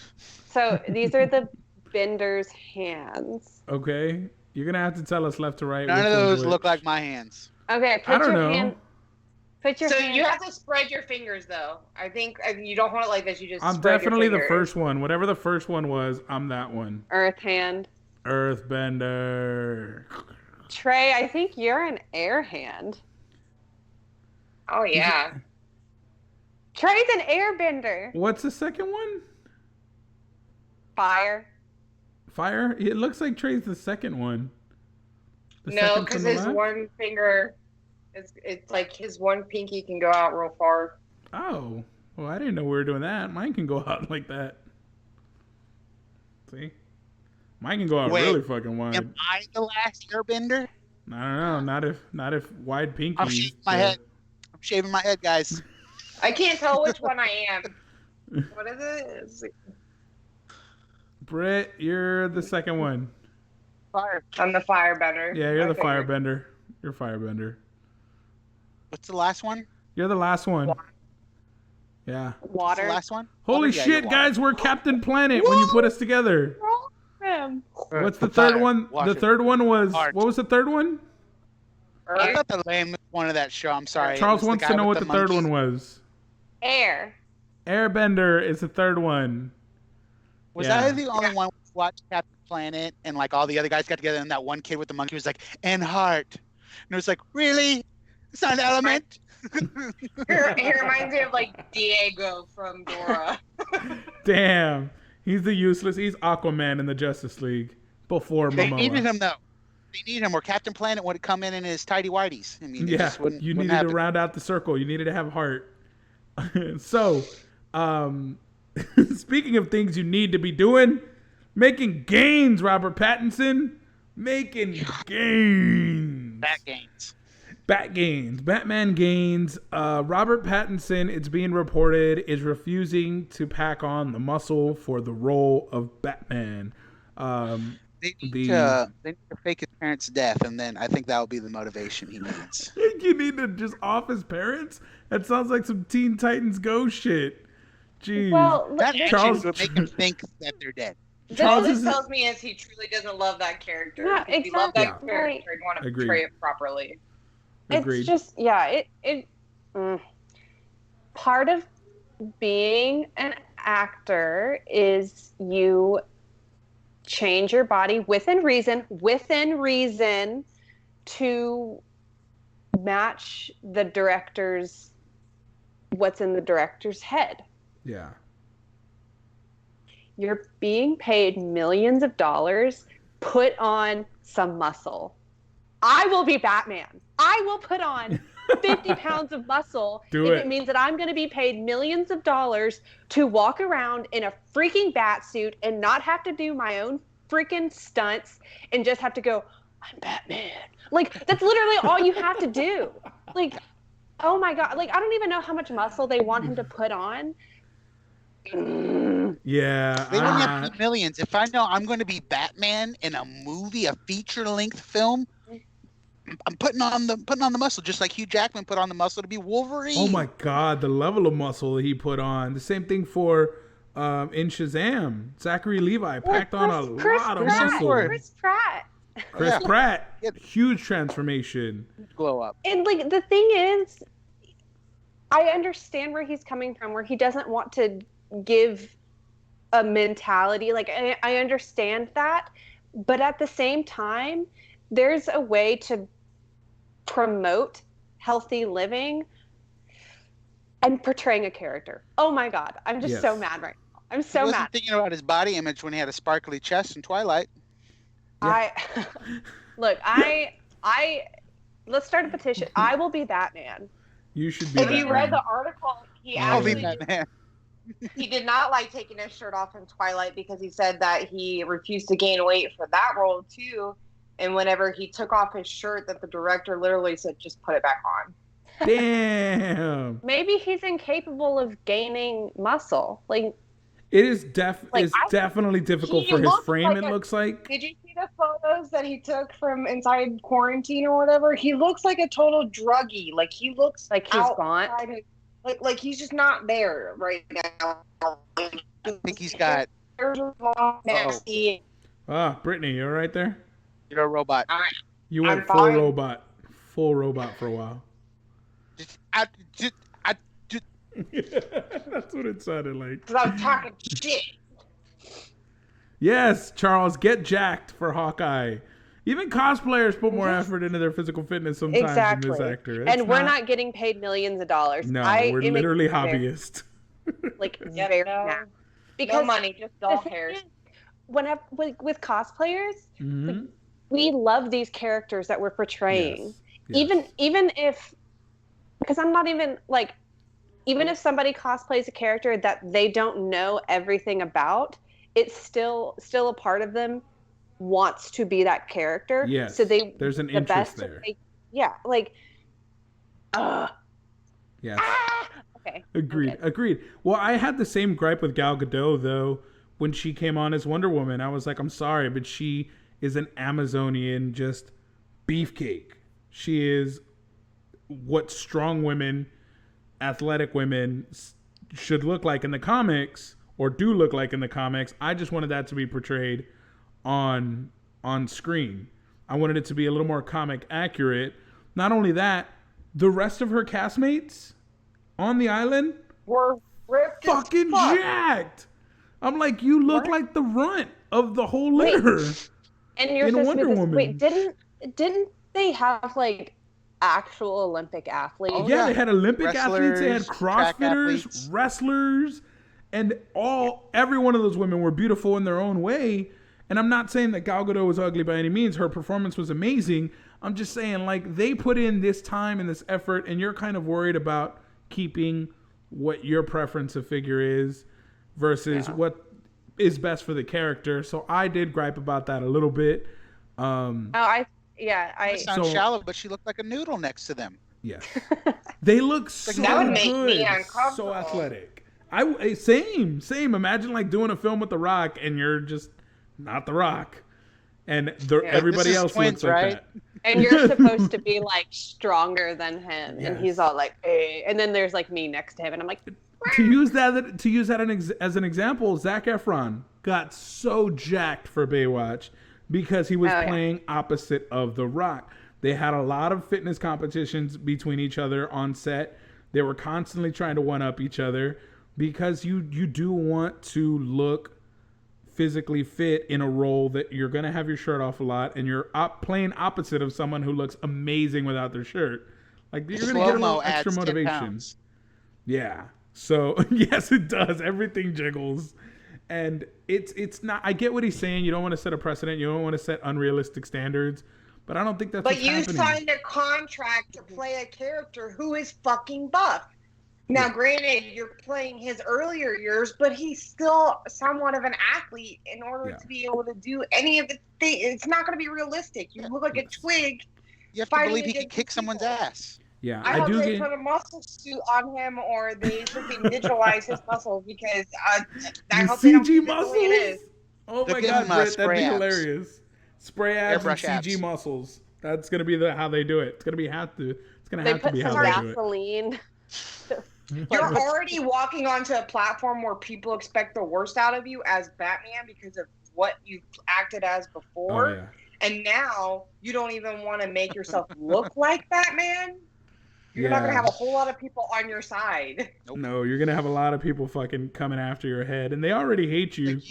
So these are the bender's hands. Okay. You're going to have to tell us left to right. None of those look like my hands. Okay, I don't know. So you have to spread your fingers, though. I think you don't want it like this. You just I'm spread definitely your the first one. Whatever the first one was, I'm that one. Earth hand. Earthbender. Trey, I think you're an air hand. Oh, yeah. Trey's an airbender. What's the second one? Fire. Fire? It looks like Trey's the second one. No, because his one finger It's like his one pinky can go out real far. Oh, well, I didn't know we were doing that. Mine can go out like that. See, mine can go out really fucking wide. Am I the last airbender? I don't know. Not if wide pinkies. I'm shaving my head. I'm shaving my head, guys. I can't tell which one I am. What is it? Britt, you're the second one. Fire. I'm the firebender. Yeah, you're the firebender. You're firebender. What's the last one? You're the last one. Yeah. What's Water. the last one? Holy Yeah, shit, you're guys! We're Captain Planet when you put us together. What's the third one? The third one was what was the third one? I thought the lamest one of that show. I'm sorry. Charles wants to know what the third one was. Air. Airbender is the third one. Was I the only one who watched Captain Planet and like all the other guys got together and that one kid with the monkey was like, and heart. And it was like, really? It's not an element? He reminds me of like Diego from Dora. Damn. He's the useless. He's Aquaman in the Justice League before Momoa. They needed him though. They needed him, or Captain Planet would come in his tidy whities. I mean, yeah, you needed to round out the circle. You needed to have heart. So, speaking of things you need to be doing, making gains, Robert Pattinson. Making gains. Batman gains. Robert Pattinson, it's being reported, is refusing to pack on the muscle for the role of Batman. They need to fake his parents' death, and then I think that will be the motivation he needs. You need to just off his parents? That sounds like some Teen Titans Go shit. Jeez. Well, that Charles would make him think that they're dead. All this tells me is he truly doesn't love that character. Yeah, if he loved that exactly. character, he'd want to portray it properly. Agreed. It's just, part of being an actor is you change your body within reason to match the director's, what's in the director's head. Yeah. You're being paid millions of dollars. Put on some muscle. I will be Batman. I will put on 50 pounds of muscle it means that I'm going to be paid millions of dollars to walk around in a freaking bat suit and not have to do my own freaking stunts and just have to go, I'm Batman. Like, that's literally all you have to do. Like, oh my God. Like, I don't even know how much muscle they want him to put on. Yeah. They wouldn't have to be millions. If I know I'm going to be Batman in a movie, a feature-length film, I'm putting on the muscle, just like Hugh Jackman put on the muscle to be Wolverine. Oh my God, the level of muscle that he put on. The same thing for in Shazam. Zachary Levi packed on a lot of muscle. Chris Pratt. Huge transformation. Glow up. And like the thing is, I understand where he's coming from, where he doesn't want to give a mentality. Like I understand that, but at the same time, there's a way to promote healthy living and portraying a character. Oh my God, I'm just so mad right now. I'm so he wasn't mad. Thinking about his body image when he had a sparkly chest in Twilight. Yeah. Let's start a petition. I will be Batman. You should be. If you read the article, he did not like taking his shirt off in Twilight because he said that he refused to gain weight for that role too. And whenever he took off his shirt, that the director literally said, "Just put it back on." Damn. Maybe he's incapable of gaining muscle. Like it is definitely difficult for his frame. It looks like. Did you see the photos that he took from inside quarantine or whatever? He looks like a total druggie. Like he looks like he's gaunt. Like he's just not there right now. I think he's got. Brittany, you all right there? You're a robot. You went full robot for a while. That's what it sounded like. Because I'm talking shit. Yes, Charles, get jacked for Hawkeye. Even cosplayers put more effort into their physical fitness sometimes than this actor. And we're not getting paid millions of dollars. No, we're literally hobbyists. Like, very mad. Because no money, just doll hairs. With cosplayers, like, we love these characters that we're portraying. Yes. Even if, because I'm not even like, even if somebody cosplays a character that they don't know everything about, it's still a part of them wants to be that character. Yes. So there's an interest there. Like, yes. Okay. Agreed. Well, I had the same gripe with Gal Gadot though when she came on as Wonder Woman. I was like, I'm sorry, but she is an Amazonian just beefcake. She is what strong women, athletic women should look like in the comics, or do look like in the comics. I just wanted that to be portrayed on screen. I wanted it to be a little more comic accurate. Not only that, the rest of her castmates on the island were ripped fucking jacked. I'm like, you look like the runt of the whole litter. And you're supposed to be this, wait, didn't they have like actual Olympic athletes? Oh, yeah, they had Olympic athletes, they had CrossFitters, wrestlers, and every one of those women were beautiful in their own way. And I'm not saying that Gal Gadot was ugly by any means. Her performance was amazing. I'm just saying, like, they put in this time and this effort, and you're kind of worried about keeping what your preference of figure is versus what is best for the character. So I did gripe about that a little bit. It sounds shallow, but she looked like a noodle next to them. Yes. They look so that would make good, me uncomfortable. so athletic. Same. Imagine like doing a film with The Rock and you're just not The Rock, and everybody else twins, looks like right? that. And you're supposed to be like stronger than him, Yes. and he's all like, "Hey," and then there's like me next to him, and I'm like, To use that as an example, Zac Efron got so jacked for Baywatch because he was playing opposite of The Rock. They had a lot of fitness competitions between each other on set. They were constantly trying to one-up each other because you do want to look physically fit in a role that you're going to have your shirt off a lot, and you're playing opposite of someone who looks amazing without their shirt. Like, you're going to get a little extra motivation. Yeah. So, yes, it does. Everything jiggles. And it's not, I get what he's saying. You don't want to set a precedent. You don't want to set unrealistic standards. But I don't think that's what's happening. But you signed a contract to play a character who is fucking buff. Now, granted, you're playing his earlier years, but he's still somewhat of an athlete in order to be able to do any of the things. It's not going to be realistic. You look like a twig. You have to believe he can kick someone's ass. Yeah, I hope they put a muscle suit on him, or they freaking digitalize his muscles, because I hope they don't CG muscles. Oh my god, Britt, that'd be hilarious. Spray abs and CG muscles. That's gonna be how they do it. It's gonna have to be how they do it. Gasoline. You're already walking onto a platform where people expect the worst out of you as Batman because of what you acted as before. Oh, yeah. And now you don't even want to make yourself look like Batman. You're not going to have a whole lot of people on your side. No, you're going to have a lot of people fucking coming after your head. And they already hate you,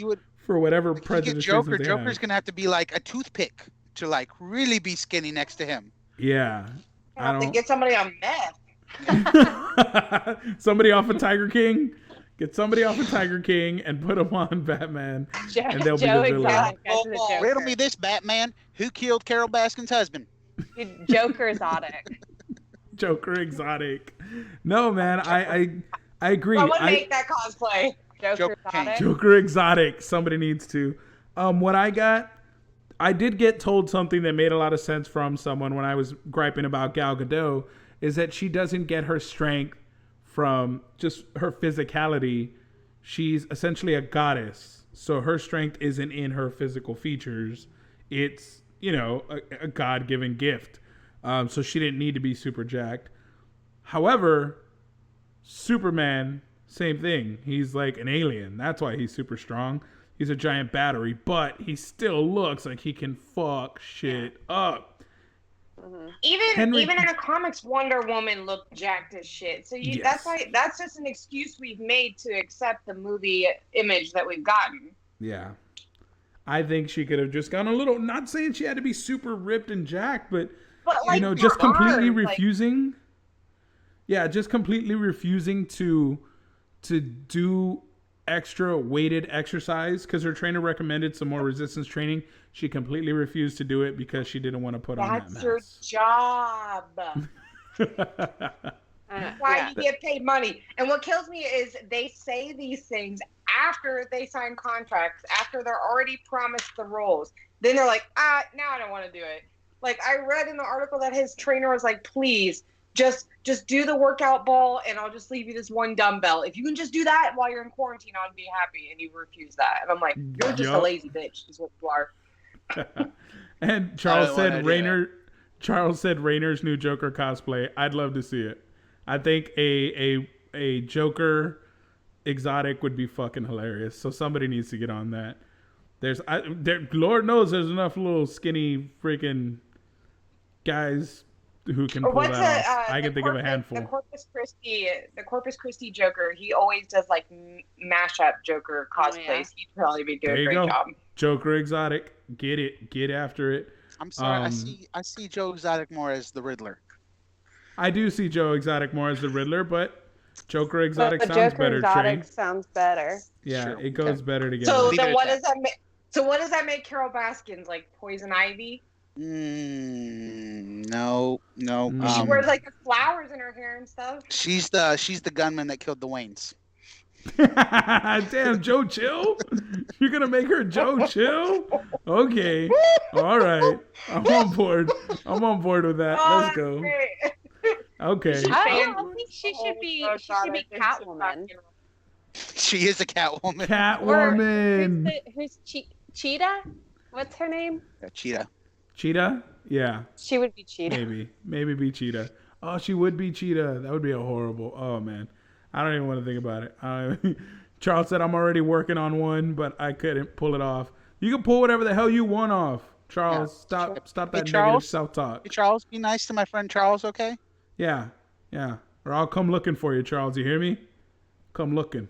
for whatever prejudice reasons they have. Joker's going to have to be like a toothpick to like really be skinny next to him. Yeah. You have to get somebody on meth. Somebody off of Tiger King. Get somebody off of Tiger King and put them on Batman, and they'll be the villain. Riddle me this, Batman. Who killed Carol Baskin's husband? Joker exotic. Joker exotic. No, man, I agree. Someone make that cosplay. Joker exotic. Somebody needs to. What I did get told something that made a lot of sense from someone when I was griping about Gal Gadot, is that she doesn't get her strength from just her physicality. She's essentially a goddess. So her strength isn't in her physical features. It's, a God-given gift. So she didn't need to be super jacked. However, Superman, same thing. He's like an alien. That's why he's super strong. He's a giant battery, but he still looks like he can fuck shit up. Mm-hmm. Even in the comics, Wonder Woman looked jacked as shit. So that's just an excuse we've made to accept the movie image that we've gotten. Yeah. I think she could have just gone a little, not saying she had to be super ripped and jacked, but like, just completely refusing. Just completely refusing to do extra weighted exercise because her trainer recommended some more resistance training. She completely refused to do it because she didn't want to put on that mass. That's your job. Why do you get paid money? And what kills me is they say these things after they sign contracts, after they're already promised the roles. Then they're like, now I don't want to do it. Like, I read in the article that his trainer was like, please, just do the workout ball and I'll just leave you this one dumbbell. If you can just do that while you're in quarantine, I'll be happy. And he refused that. And I'm like, you're just a lazy bitch is what you are. And Charles said Rayner's new Joker cosplay. I'd love to see it. I think a Joker exotic would be fucking hilarious. So somebody needs to get on that. Lord knows there's enough little skinny freaking guys who can pull that off. I can think of a handful. The Corpus Christi Joker, he always does like mashup Joker cosplays. Oh, yeah. He'd probably be doing a great job. Joker exotic, get after it. I'm sorry, I see Joe Exotic more as the Riddler. I do see Joe Exotic more as the Riddler, but Joker Exotic sounds Joker better. Exotic sounds better. Yeah, sure. It goes better together. So then what does that make? So what does that make Carol Baskins, like Poison Ivy? No. She wears like the flowers in her hair and stuff. She's the gunman that killed the Waynes. Damn, Joe Chill? You're gonna make her Joe Chill? Okay, all right. I'm on board with that. Let's go. Okay. I think she should be Catwoman. She is a Catwoman. Catwoman. Who's Cheetah? What's her name? Cheetah. Cheetah? Yeah. She would be Cheetah. Maybe be Cheetah. Oh, she would be Cheetah. That would be a horrible. Oh man, I don't even want to think about it. Charles said I'm already working on one, but I couldn't pull it off. You can pull whatever the hell you want off, Charles. Yeah. Stop that negative self-talk. Hey, Charles, be nice to my friend Charles, okay? Yeah. Or I'll come looking for you, Charles. You hear me? Come looking.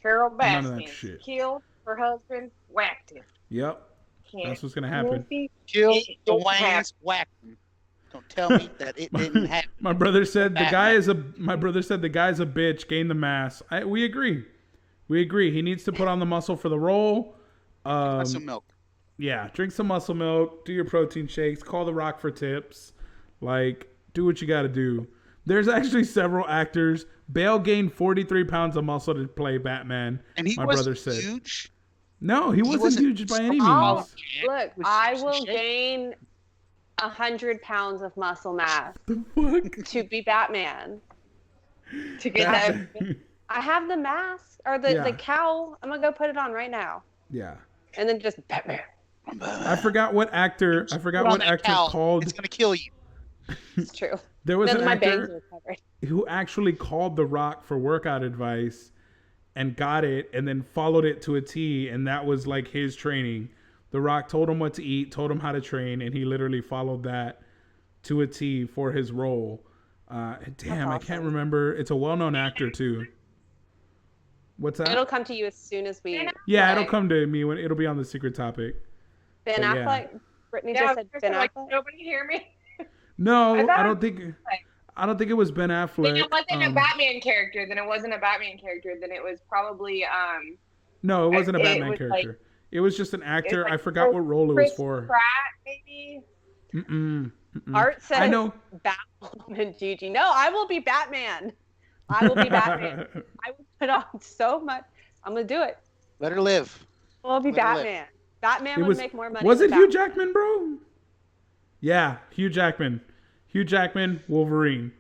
Carol Baskins killed her husband, whacked him. Yep. That's what's gonna happen. Killed the Waynes, whacked him. Don't tell me that it didn't happen. My brother said the guy is a bitch. Gain the mass. We agree. He needs to put on the muscle for the role. Some milk. Yeah, drink some muscle milk. Do your protein shakes. Call The Rock for tips. Like, do what you got to do. There's actually several actors. Bale gained 43 pounds of muscle to play Batman. And my brother said, huge. No, he wasn't huge by any means. Look, I will gain 100 pounds of muscle mass to be Batman. To get that. I have the mask or the cowl. I'm gonna go put it on right now. Yeah. And then just Batman. I forgot what actor called. It's gonna kill you. It's true. There was an actor who actually called The Rock for workout advice and got it and then followed it to a T, and that was like his training. The Rock told him what to eat, told him how to train, and he literally followed that to a T for his role. Damn, I can't remember. It's a well-known actor too. What's that? It'll come to you as soon as we. Yeah, it'll come to me when it'll be on the secret topic. Ben Affleck. Yeah. Brittany just said Ben Affleck. Nobody hear me? No, I don't think it was Ben Affleck. Then it wasn't a Batman character. Then it wasn't a Batman character. Then it was probably No, it wasn't a Batman character. It was just an actor. I forgot what role it was for. Pratt, maybe. Art said, I know. Batwoman, Gigi. No, I will be Batman. I will be Batman. I will put on so much. I'm gonna do it. Let her live. I'll be Batman. Batman would make more money. Was it Hugh Jackman, bro? Yeah, Hugh Jackman. Hugh Jackman, Wolverine.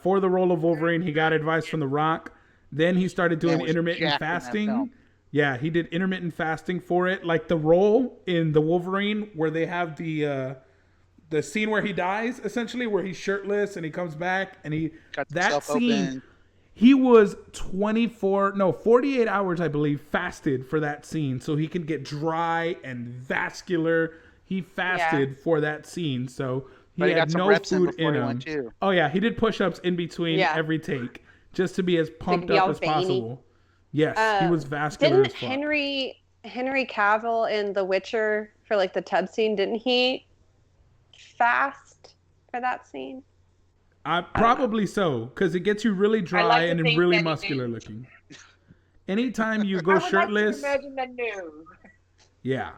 For the role of Wolverine, he got advice from The Rock. Then he started doing intermittent fasting. Yeah, he did intermittent fasting for it. Like the role in the Wolverine where they have the scene where he dies, essentially, where he's shirtless and he comes back and that scene, open. He was 48 hours, I believe, fasted for that scene so he could get dry and vascular. He fasted for that scene, so he had no food in him. Oh yeah, he did push-ups in between every take just to be as pumped up as possible. Yes, he was vascular. Didn't Henry Cavill in The Witcher for like the tub scene? Didn't he fast for that scene? Probably so, because it gets you really dry and really muscular looking. anytime you go I would shirtless. like to imagine the news. Yeah.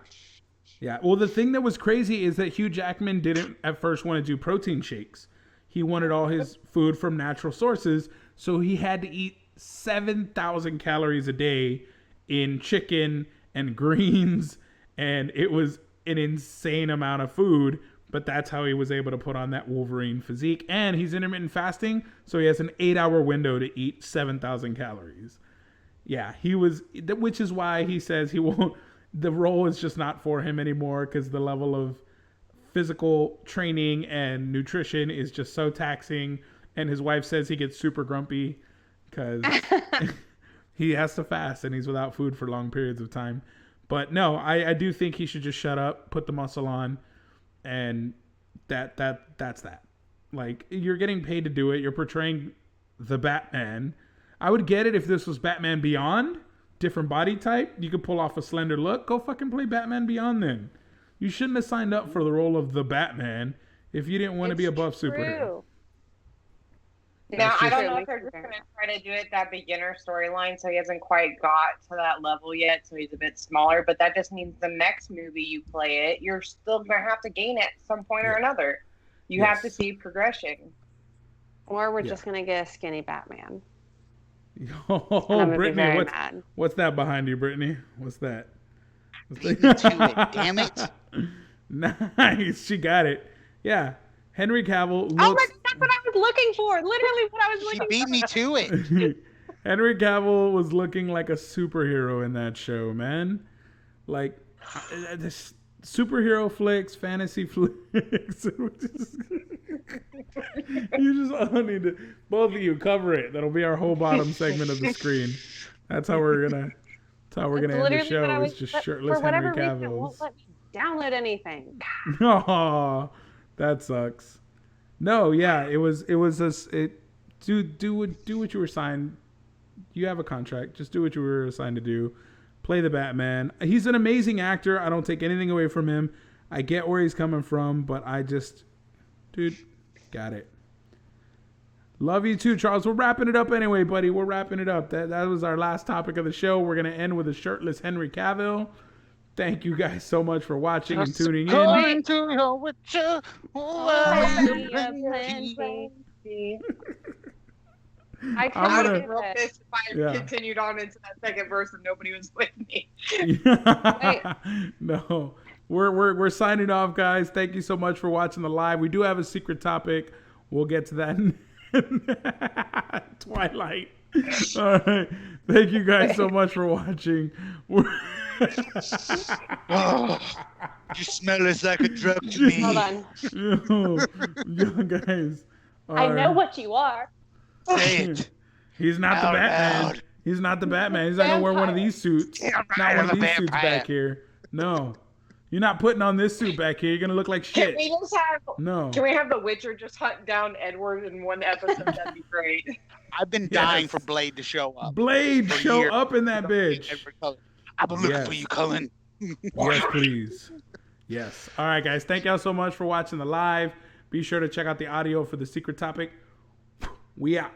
Yeah. Well, the thing that was crazy is that Hugh Jackman didn't at first want to do protein shakes. He wanted all his food from natural sources, so he had to eat 7,000 calories a day in chicken and greens, and it was an insane amount of food, but that's how he was able to put on that Wolverine physique. And he's intermittent fasting, so he has an 8-hour window to eat 7,000 calories. Yeah, he was, which is why he says he won't, the role is just not for him anymore, because the level of physical training and nutrition is just so taxing. And his wife says he gets super grumpy because he has to fast and he's without food for long periods of time. But no, I do think he should just shut up, put the muscle on, and that's that. Like, you're getting paid to do it. You're portraying the Batman. I would get it if this was Batman Beyond, different body type. You could pull off a slender look. Go fucking play Batman Beyond then. You shouldn't have signed up for the role of the Batman if you didn't want to be a buff superhero. Now, I don't know if they're just going to try to do it that beginner storyline, so he hasn't quite got to that level yet, so he's a bit smaller. But that just means the next movie you play it, you're still going to have to gain it at some point or another. You have to see progression. Or we're just going to get a skinny Batman. Oh, Brittany, what's that behind you, Brittany? What's that? Beat me to it, damn it. Nice, she got it. Yeah, Henry Cavill looks... Oh my God, that's what I was looking for. Literally what I was looking for. She beat me to it. Henry Cavill was looking like a superhero in that show, man. Like, this superhero flicks, fantasy flicks. You just all need to, both of you, cover it. That'll be our whole bottom segment of the screen. That's how we're gonna end the show. It's just shirtless Henry Cavill. It won't let me download anything. Oh, that sucks. No, yeah, do what you were signed. You have a contract. Just do what you were assigned to do. Play the Batman. He's an amazing actor. I don't take anything away from him. I get where he's coming from, but dude, got it. Love you too, Charles. We're wrapping it up anyway, buddy. We're wrapping it up. That was our last topic of the show. We're going to end with a shirtless Henry Cavill. Thank you guys so much for watching and tuning in. I would real pissed if I continued on into that second verse and nobody was with me. No. We're signing off, guys. Thank you so much for watching the live. We do have a secret topic. We'll get to that in Twilight. All right. Thank you guys so much for watching. Oh, you smell us like a drug to me. Hold on. Yo, guys. I know what you are. Say it. He's not the Batman. Loud. He's not the Batman. He's not going to wear one of these suits. Not one of these suits back here. No. You're not putting on this suit back here. You're going to look like shit. Can we have the Witcher just hunt down Edward in one episode? That'd be great. I've been dying for Blade to show up. Blade, show up in that bitch. I've been looking for you, Cullen. Yes, please. Yes. All right, guys. Thank y'all so much for watching the live. Be sure to check out the audio for the secret topic. We out.